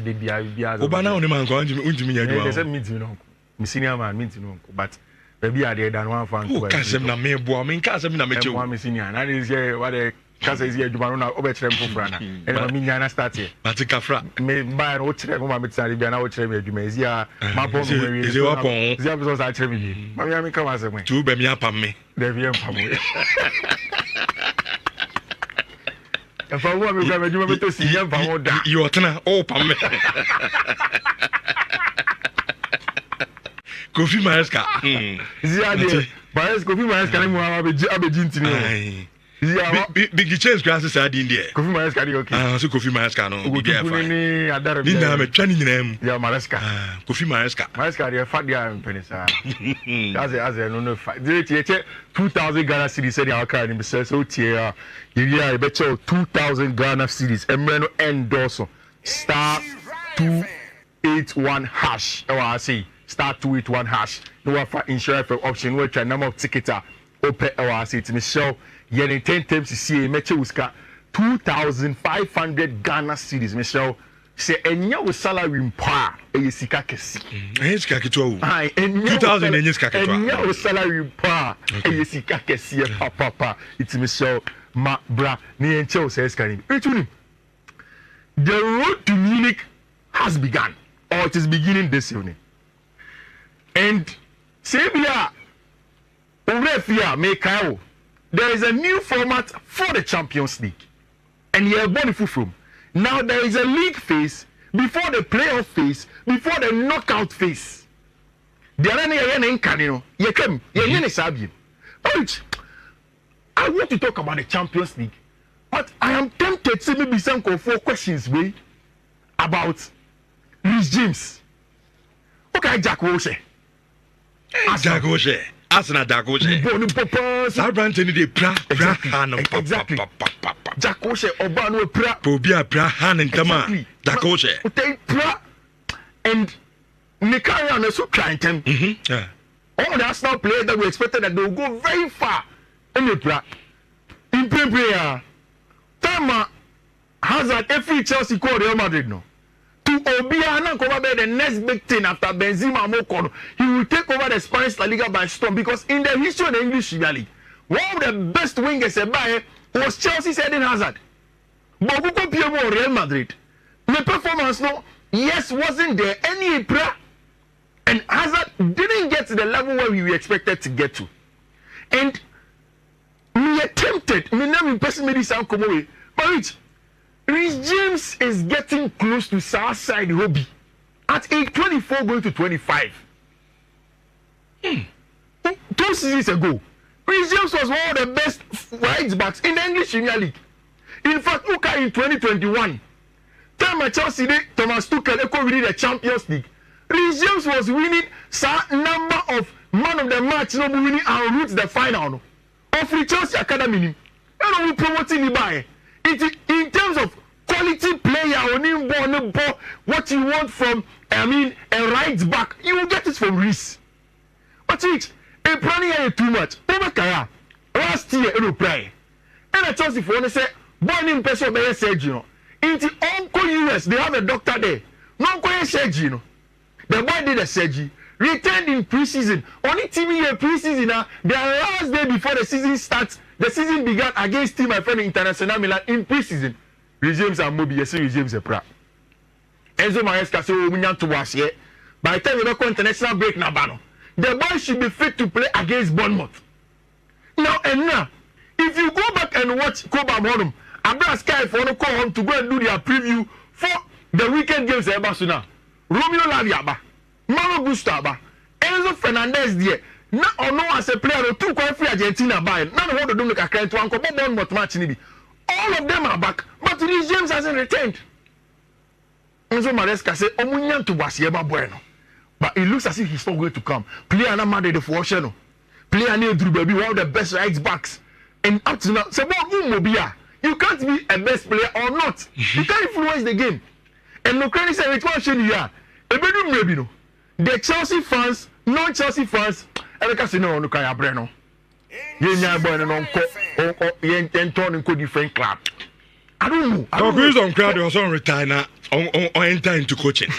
the bia Obana on man go unjimi nyadwa. They said meeting no. Me senior man meeting no. But baby are there than one fan. Who kasem na me boa me kasem na me chew. Me senior. Na is here what the kasa is here djuma no obetrem fofra na. E ma me nyana start here. But kafra. Me buy no trem ma me tsari bia na o trem adwuma is here. Ma pon no we. Is your pon. Is your person start trem me. Ma me come as me. Tu be me apam me. Dey be apam me. If I want me go to see you pam da. You otna o pam me. Kofi Maresca. Zia de. Maresca Kofi Maresca ni mo abeji ntini. Zia big change classes are in there. Kofi Maresca dey okay. Ah so Kofi Maresca no be there fine. Ni adare. Ni na me twa ni nyinam. Ya Maresca. Kofi Maresca. Maresca dey fa dia penisa. As no fight. Dey 2000 Ghana cedis say dia aka ni be so tie you bet 2000 Ghana cedis. Emre no endorse *281 hash. E wa say *281 hash. No wa for insurance for option we try number of tickets open e wa say it me show ye 10 times see meche uska 2500 Ghana cedis me show say enya wo salary mpa e sika kesi. Sika ketwa wo. 2000 enya sika ketwa. Enya wo salary mpa e sika kesi papa it me show ma bra ni enche o say sika ni. Etuni. The road to Munich has begun, or it is beginning this evening. And Sebia Orefia Mekao, there is a new format for the Champions League. And you have won from. Now there is a league phase, before the playoff phase, before the knockout phase. The other I want to talk about the Champions League. But I am tempted to maybe some 4 questions about Rhys James. Okay, Jack Wilshere. Jack Wilshere. Arsenal Jack Wilshere. Sarbrantini de pra han. Exactly. Jack Wilshere Obano pra. Pobia pra han and Tama. Jack Wilshere. They pra and Nikarian is so trying them. All the Arsenal players that we expected that they will go very far in the pra. In prayer. Tama Hazard every Chelsea called Real Madrid no. To Obia na come be the next big thing after Benzema Mokoro. He will take over the Spanish La Liga by storm because in the history of the English Premier League, one of the best wingers ever was Chelsea's Eden Hazard. But who could be more Real Madrid? The performance no, yes, wasn't there any prayer, and Hazard didn't get to the level where we were expected to get to. And me attempted, me name in person made this sound come away. But Rhys James is getting close to Southside hobby at age 24 going to 25. 2 seasons ago, Rhys James was one of the best right backs in the English Premier League. In fact, look at in 2021, time at Chelsea, Thomas Tuchel winning the Champions League. Rhys James was winning some number of man of the match, no winning and route the final. Of the Chelsea Academy, and we promoting the buy. In terms of quality player, what you want from, a right back, you will get it from Rhys. But it, a planning is too much. Last year, it will play. And I Chelsea for one say, born in person, they said, you know, in the Uncle US, they have a doctor there. No, go surgery, you know. The boy did a surgery. Returned in preseason. Only team in preseason. The last day before the season starts, the season began against team my friend International Milan in preseason. Rhys James and Moby, yes, Rhys James a pra. Enzo Maresca say we need to watch here. By the time we go international break na bano, the boy should be fit to play against Bournemouth. Now and now, if you go back and watch Cobham Honum, Abra Sky for no call home to go and do their preview for the weekend games at Barcelona. Romeo Lavia. Malo Gustavo, Enzo Fernandez there. No or no as a player or 2 quite free Argentina buy. None of what to do make a client to uncle Bournemouth match nibi. All of them are back, but Rhys James hasn't returned. Enzo Maresca say Omunyan to Wasieba Bueno. But it looks as if he's not going to come. Player na made the for Sheno. Player near Drew Baby, one of the best right backs. And up to now, say Mobia. You can't be a best player or not. You can't influence the game. And no credit say which one should you are. Ebedum maybe no. The Chelsea fans, non-Chelsea fans, every say no, no kaya breno. You nya boy no nko, yen turn nko different club. I don't know. Who's on crowd was on retire now or enter into coaching.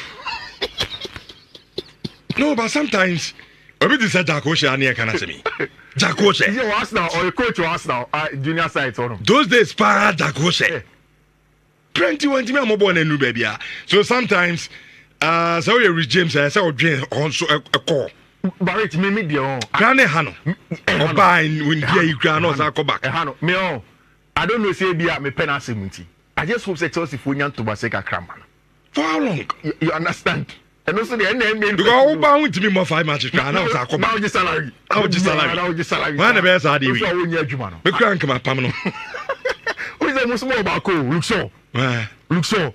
No, but sometimes maybe this is Jakosha and can answer me. Jakosha. Is your Arsenal or your coach or Arsenal junior side or no? Those days pa Jakosha. 21 me am born new baby. So sometimes so you reach James I say dream also a call. Barrett me the Granny Hano. Oba when you can also go back. Hano. Me I don't know say be me pen 70. I just hope say Chelsea for nyan to Baseka Kraman. For how long? You understand? And also the name because how bound to me more 5 matches now I come now just salary. Now just salary. When the best are the we won year juma no. Me crank my pamno. Who is the most more about ko look so so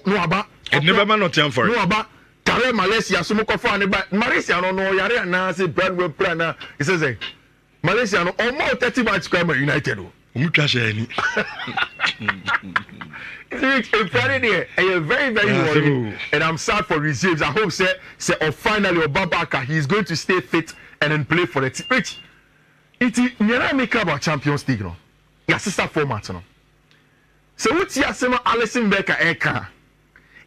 no aba. It never man not time for it. No aba. Kare Malaysia so mo ko fa ne ba Malaysia no yare na say brand we plan na he says Malaysia no almost 30 match come United o. It's Friday there. Very worried, and I'm sad for his James. I hope say finally Obabaka he is going to stay fit and then play for the team. Rich, it's never make about Champions League no. Your sister format no. So what's your sema Alison Becker Eka?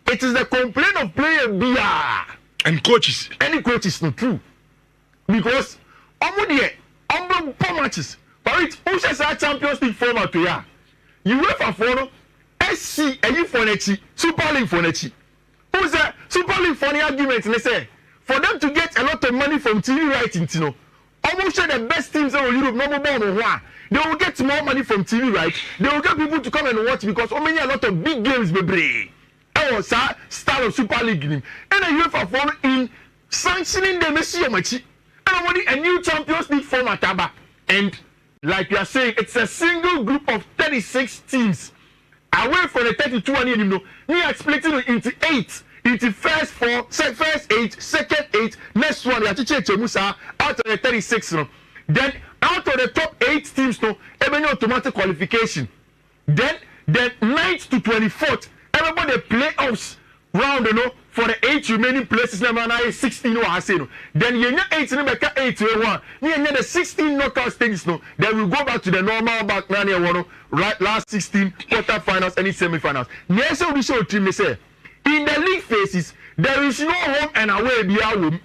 It is the complaint of player BR and coaches. Any coaches not true because four matches. But it who says our Champions League format to ya? UEFA for no. SC and you for nechi Super League for nechi. Who's that Super League for the argument? They say for them to get a lot of money from TV rights, you know, almost the best teams in Europe, no more. They will get more money from TV rights. They will get people to come and watch because a lot of big games, baby. Oh, sir, style of Super League game. And the UEFA for in sanctioning the Messi Machi. And a new Champions League format. And like you are saying, it's a single group of 36 teams. Away from the 32 and you know, we are splitting into 8. Into first 4, first 8, second 8, next one, we are teaching Musa out of the 36. No? Then out of the top 8 teams, no, even automatic qualification. Then 9th to 24th, everybody playoffs round, you know, for the 8 remaining places, number 16 or I say no. Then you know 8 number 8 to 1. You know the 16 knockout stages, no. Then we go back to the normal back 9 right last 16 quarterfinals and semi-finals. Yes, so we show team they say in the league phases there is no home and away be our home.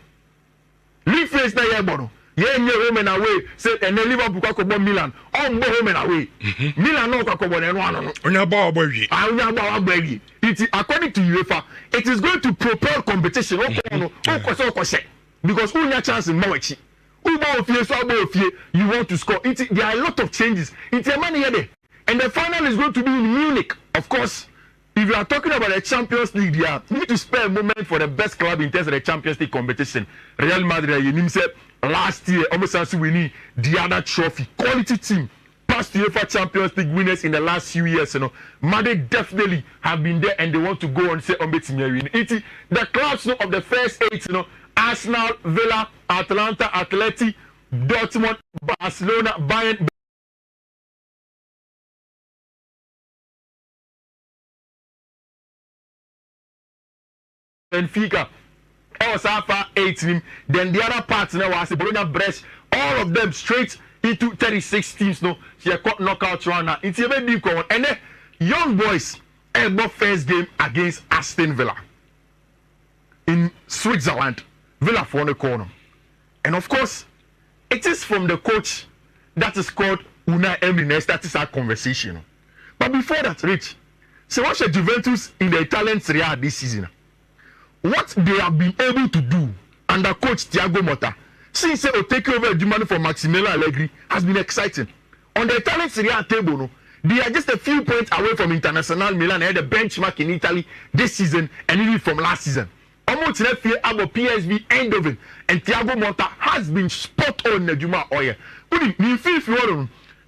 League phase na here bono. Yeah, home and away. Say and then Liverpool ko Milan. Home and away. Milan no ko no no. Onya ba obawi. Onya ba obawi. It according to UEFA, it is going to propel competition. Because who has chance in Mawachi? You want to score. There are a lot of changes. It's a money here. And the final is going to be in Munich. Of course, if you are talking about the Champions League, you need to spare a moment for the best club in terms of the Champions League competition. Real Madrid, you said last year, almost as we need the other trophy. Quality team. Past UEFA Champions League winners in the last few years, you know, Madrid definitely have been there and they want to go and say on the clubs, you know, of the first 8, you know, Arsenal, Villa, Atlanta, Atleti, Dortmund, Barcelona, Bayern, Benfica, all Safa 18. Then the other parts now was Bologna, Brest, all of them straight into 36 teams. No, she got knockout round now. It's a very deep one. And then young boys, first game against Aston Villa in Switzerland. Villa for the corner. And of course, it is from the coach that is called Unai Emery. That is our conversation. But before that, Rich, so what's the Juventus in the Italian Serie A this season? What they have been able to do under coach Thiago Motta since they take over the money from Massimiliano Allegri has been exciting. On the Italian Serie A table, no, they are just a few points away from International Milan. They had a benchmark in Italy this season and even from last season. Almost left here about PSV end of it. And Thiago Motta has been spot on the Juma Oye.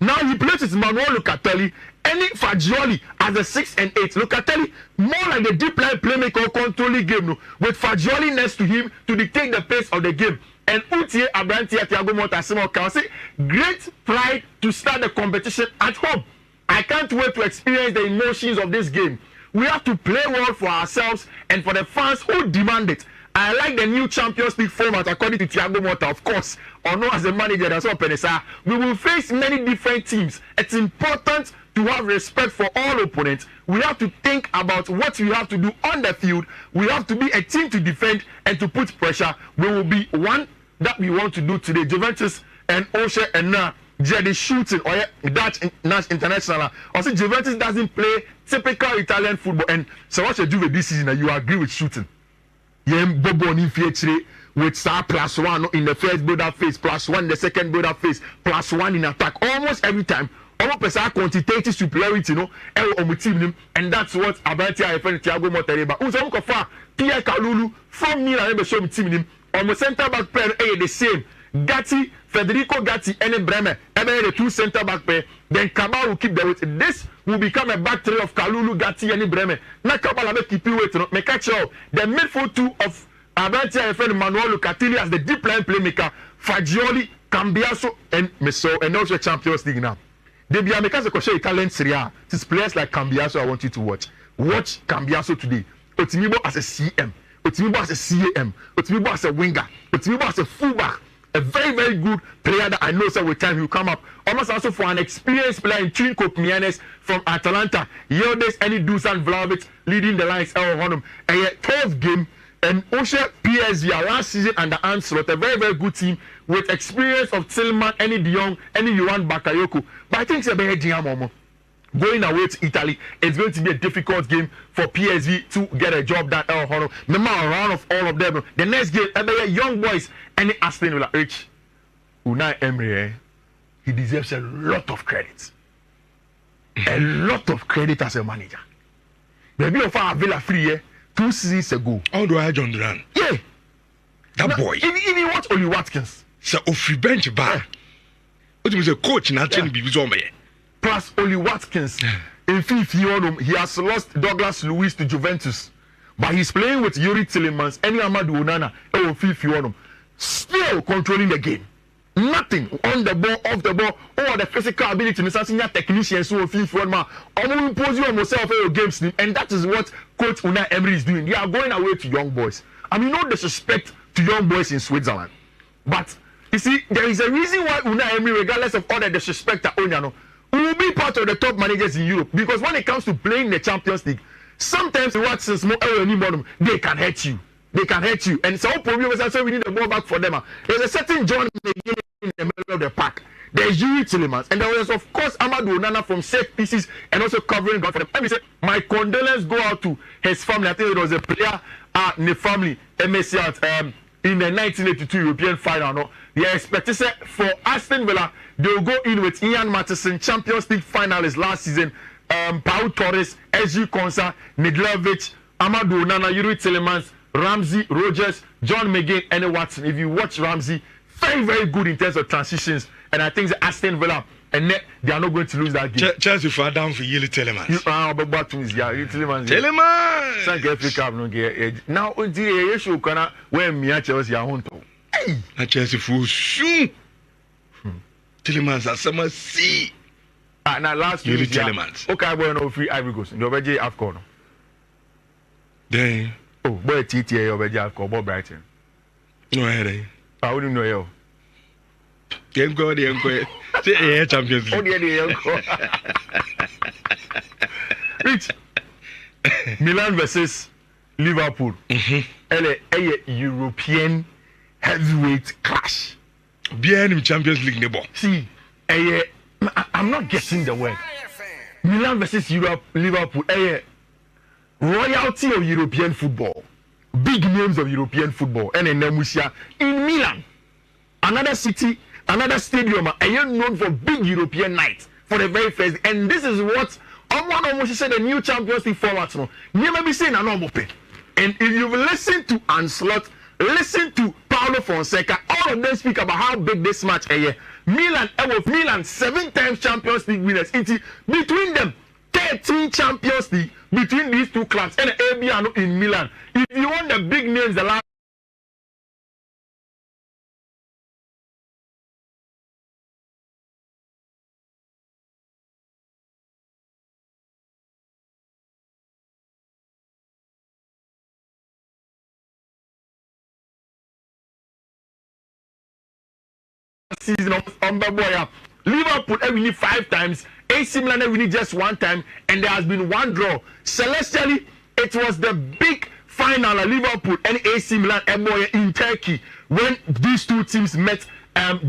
Now he places Manuel Locatelli and Fagioli as a 6 and 8. Locatelli more like the deep line playmaker controlling game, no, with Fagioli next to him to dictate the pace of the game. And Utie Abrantia Thiago Motta can say great pride to start the competition at home. I can't wait to experience the emotions of this game. We have to play well for ourselves and for the fans who demand it. I like the new Champions League format according to Thiago Motta, of course. Or no, as a manager, that's what Penesa. We will face many different teams. It's important to have respect for all opponents. We have to think about what we have to do on the field. We have to be a team to defend and to put pressure. We will be one that we want to do today. Juventus and Oshe and now the shooting or Dutch international. Also, Juventus doesn't play typical Italian football. And so what you do with this season, you agree with shooting. Bobo with star +1 in the first build-up phase, +1 in the second build-up phase, +1 in attack. Almost every time. Almost quantitative superiority, on team, and that's what Abanti I friend Thiago Motta. Who's on Pierre Kalulu from Milan, show team. Almost center back pair, the same. Gatti, Federico Gatti, and Bremer, the two center back pair. Then Kabal will keep the weight. This will become a back three of Kalulu, Gatti, and Bremer. Now Kabal will keep you weight. Make catch out the midfield two of Abanti and friend Manuel Lucatelli as the deep line playmaker, Fagioli, Cambiaso, and Meso, and also Champions League now. They be because of Italian Serie A. These players like Cambiaso, I want you to watch. Watch Cambiaso today. Otimibo as a CM, Otimibo as a CAM, Otimibo as a winger, Otimibo as a fullback. A very, very good player that I know so with time he will come up. Almost also for an experienced player in Trinco Mianes from Atalanta. Yildiz and Dusan Vlahovic leading the lines. A 12th game. And Osha PSV last season under Ancelot, a very, very good team with experience of Tillman, any De Jong, any Yohan Bakayoko. But I think it's a very Momo. Going away to Italy, it's going to be a difficult game for PSV to get a job done. Remember, around of all of them. The next game, young boys, any Aston Villa, Unai Emery, he deserves a lot of credit. A lot of credit as a manager. Maybe of our Villa free 2 seasons ago. How do I John Duran? Yeah. That boy. Even what Oli Watkins. So off bench bar. What was a coach in that plus Oli Watkins. In Fiifi-Manfred, he has lost Douglas Luiz to Juventus. But he's playing with Yuri Tillemans, any Amadou Onana, Fiifi-Manfred. Still controlling the game. Nothing on the ball, off the ball, or the physical ability. Necessarily technicians who Fiifi-Manfred. Almost impose you on yourself for your games, and that is what Coach Unai Emery is doing. They are going away to young boys. I mean, no disrespect to young boys in Switzerland, but you see, there is a reason why Unai Emery, regardless of all the disrespect that Onyano, will be part of the top managers in Europe. Because when it comes to playing the Champions League, sometimes they can hurt you. They can hurt you. And so we need the ball back for them. There's a certain John in the middle of the pack. There's Yuri Tillemans. And there was, of course, Amadou Onana from set pieces and also covering God for them. Let me say, my condolences go out to his family. I think it was a player in the family, MSC in the 1982 European final. No? They are expected for Aston Villa, they will go in with Ian Matheson, Champions League finalist last season, Pau Torres, SG Konsa, Nedlovic, Amadou Onana, Yuri Tillemans, Ramsey, Rogers, John McGinn, and Watson. If you watch Ramsey, very, very good in terms of transitions. And I think the Aston Villa, and they are not going to lose that game. Chelsea far down for Yuri Tillemans. Tillemans. Thank you. Now, you should when me Chelsea are home. Hey, Chelsea for soon. Tillemans are some see. Now last Yuri Tillemans. Okay, I want no free Ivory Coast. You already have gone. Then. Oh, boy, TTA, you already have gone. Bob Brighton. No, I wouldn't know you. Game go, say Champions League. Oh, yeah, Rich. Milan versus Liverpool. A European heavyweight clash. Bien in Champions League nebo. See, I'm not getting the word. Milan versus Liverpool. Royalty of European football. Big names of European football. And in Milan. Another city, another stadium, known for big European nights for the very first. And this is what almost said the new Champions League format. No, you may be saying a normal pay. And if you've listened to Ancelot, listen to Paulo Fonseca, all of them speak about how big this match is. Milan, 7 times Champions League winners. It's between them 13 Champions League between these two clubs and ABN in Milan. If you want the big names, the last season of Liverpool every 5 times, AC Milan winning just one time, and there has been one draw. Celestially, it was the big final at Liverpool and AC Milan in Turkey when these two teams met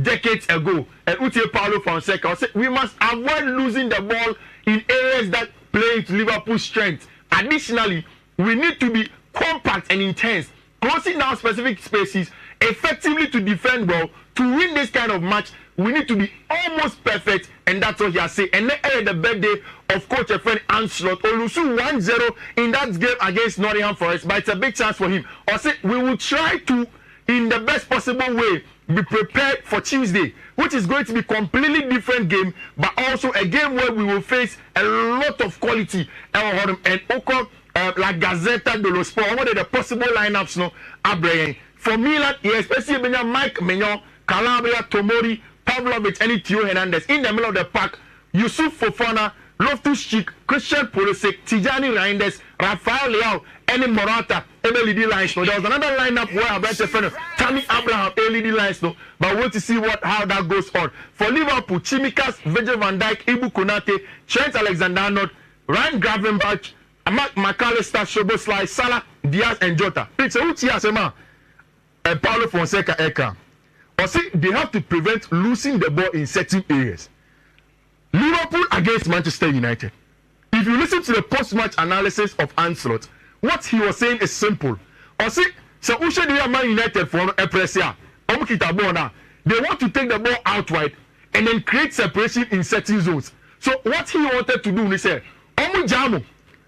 decades ago. And Uche Paulo Fonseca said we must avoid losing the ball in areas that play to Liverpool's strength. Additionally, we need to be compact and intense, closing down specific spaces effectively to defend well. To win this kind of match, we need to be almost perfect, and that's what he has said. And then the birthday of coach a friend Anslot Olusu 1-0 in that game against Nottingham Forest, but it's a big chance for him. I say we will try to, in the best possible way, be prepared for Tuesday, which is going to be completely different game, but also a game where we will face a lot of quality. And Oko, like Gazzetta dello Sport, what are the possible lineups no Abraham for Milan? Especially Mike Mignon, Calabria, Tomori, Pavlovic, and Theo Hernandez in the middle of the pack. Yusuf Fofana, Loftus-Cheek, Christian Pulisic, Tijani Reinders, Rafael Leao, and Morata, LED lines. No, there was another lineup where I bet a friend Tammy Abraham, LED lines. No, but we want to see how that goes on. For Liverpool, Chimikas, Virgil van Dijk, Ibu Konate, Trent Alexander-Arnold, Ryan Gravenberch, McAllister, Szoboszlai, Salah, Diaz, and Jota. It's a Uchiasema, Paulo Fonseca, Eka. Or see, they have to prevent losing the ball in certain areas. Liverpool against Manchester United. If you listen to the post-match analysis of Anslot, what he was saying is simple. Or see, so Ushe the Man United for a press here. They want to take the ball outright and then create separation in certain zones. So what he wanted to do, he said, Omu Jamu.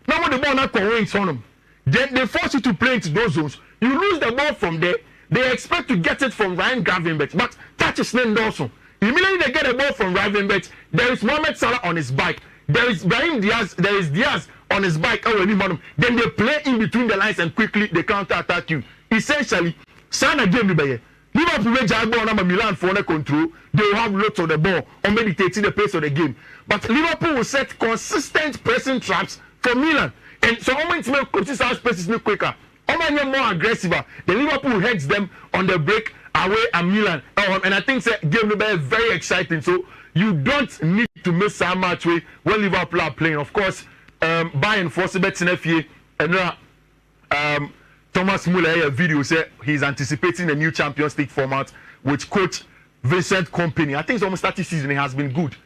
Now when the ball not conveys on them, then they force you to play into those zones. You lose the ball from there. They expect to get it from Ryan Gravenberch, but touch is not also. Immediately they get a ball from Gravenberch, there is Mohamed Salah on his bike. There is Brahim Diaz, there is Diaz on his bike. Then they play in between the lines and quickly they counter-attack you. Essentially, Sana game Liverpool will just ball number Milan for control. They will have lots of the ball or meditating the pace of the game. But Liverpool will set consistent pressing traps for Milan. And so how many coaches our spaces no quicker? How many more aggressive? The Liverpool heads them on the break away at Milan. And I think that game will be very exciting. So you don't need to miss that match when Liverpool are playing. Of course, Bayern force bets in FA and Thomas Muller a video said he's anticipating a new Champions League format with coach Vincent Kompany. I think it's almost 30 season. It has been good.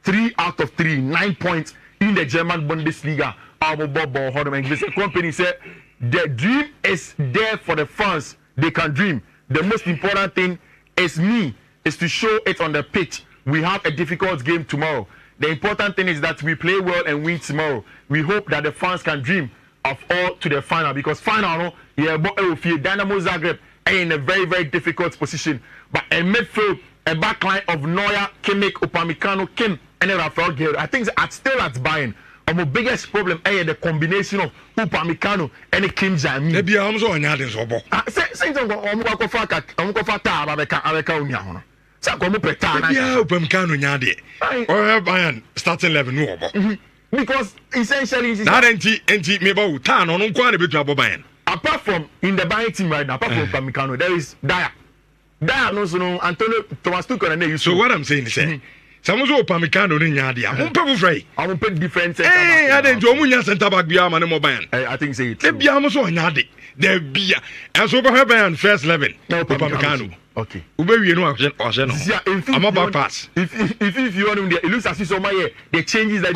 3 out of 3, 9 points in the German Bundesliga. Vincent Kompany said the dream is there for the fans. They can dream. The most important thing is to show it on the pitch. We have a difficult game tomorrow. The important thing is that we play well and win tomorrow. We hope that the fans can dream of all to the final, because final, Dynamo Zagreb are in a very, very difficult position. But a midfield, a backline of Neuer, Kimmich, Upamecano, Kim, and Rafael Guerreiro. I think still at Bayern. My biggest problem is the combination of Upamecano and Kim Jae-min. Maybe I'm so another sobo. Saying Bayern starting 11 no. Because essentially that ain't me about town on quite a bit of Bayern. Apart from in the Bayern team right now, apart from Upamecano, there is Dyer. Dyer knows Antonio Thomas Tuchel and they. So what I'm saying is Someone's Upamecano in Yadia. I'm people free. I will put different. I didn't do Munya Santa Bagia Man Moban. I think say it. The Biamo so Yadi. There be and so Bayern first 11. No Upamecano. Okay. Ube you know I'm about pass. If you want him there, it looks as if somebody the changes that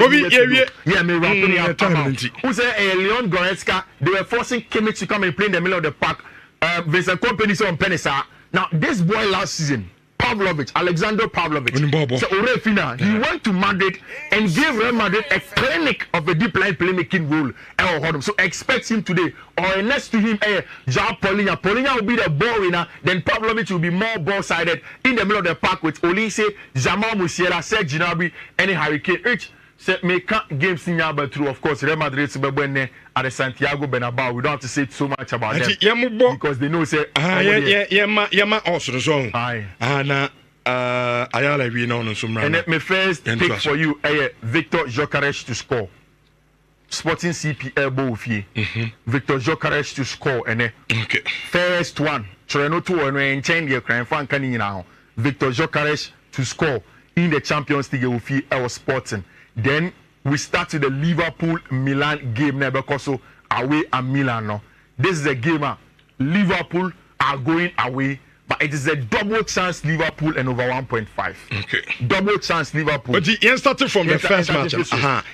who say Leon Goretzka, they were forcing Kimmich to come and play in the middle of the park. Vincent Kompany on Penisa. Now this boy last season, Alexander Pavlovic. So Orefina, he went to Madrid and gave Real Madrid a clinic of a deep line playmaking role. So expect him today. Or next to him, João Paulinho. Paulinho will be the ball winner. Then Pavlovic will be more ball-sided in the middle of the park with Olise, Jamal Musiala, Serge Gnabry, and Harry Kane. Each make games in Yaba through, of course, Real Madrid at the Santiago Bernabeu. We don't have to say so much about them because they know say Yama also the song. And Ayala we know on some. And let me first pick for you Victor Gyökeres to score. Sporting CP elbow fee. Victor Gyökeres to score and okay. First one. Torino 2 and change your crime fan can now. Victor Gyökeres to score in the Champions League fee our Sporting. Then we start with the Liverpool Milan game now because so away at Milan. No. This is a game. Liverpool are going away, but it is a double chance Liverpool and over 1.5. Okay. Double chance Liverpool. But he started from the first match.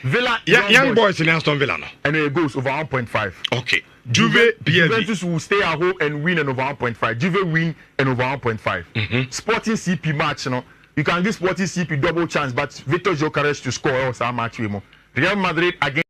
Villa, young boys in Aston Villa. No? And it goes over 1.5. Okay. Juventus will stay at home and win and over 1.5. Juve win and over 1.5. Sporting CP match, you know. You can give Sporting CP double chance, but Victor Gyökeres to score also a match. Real Madrid against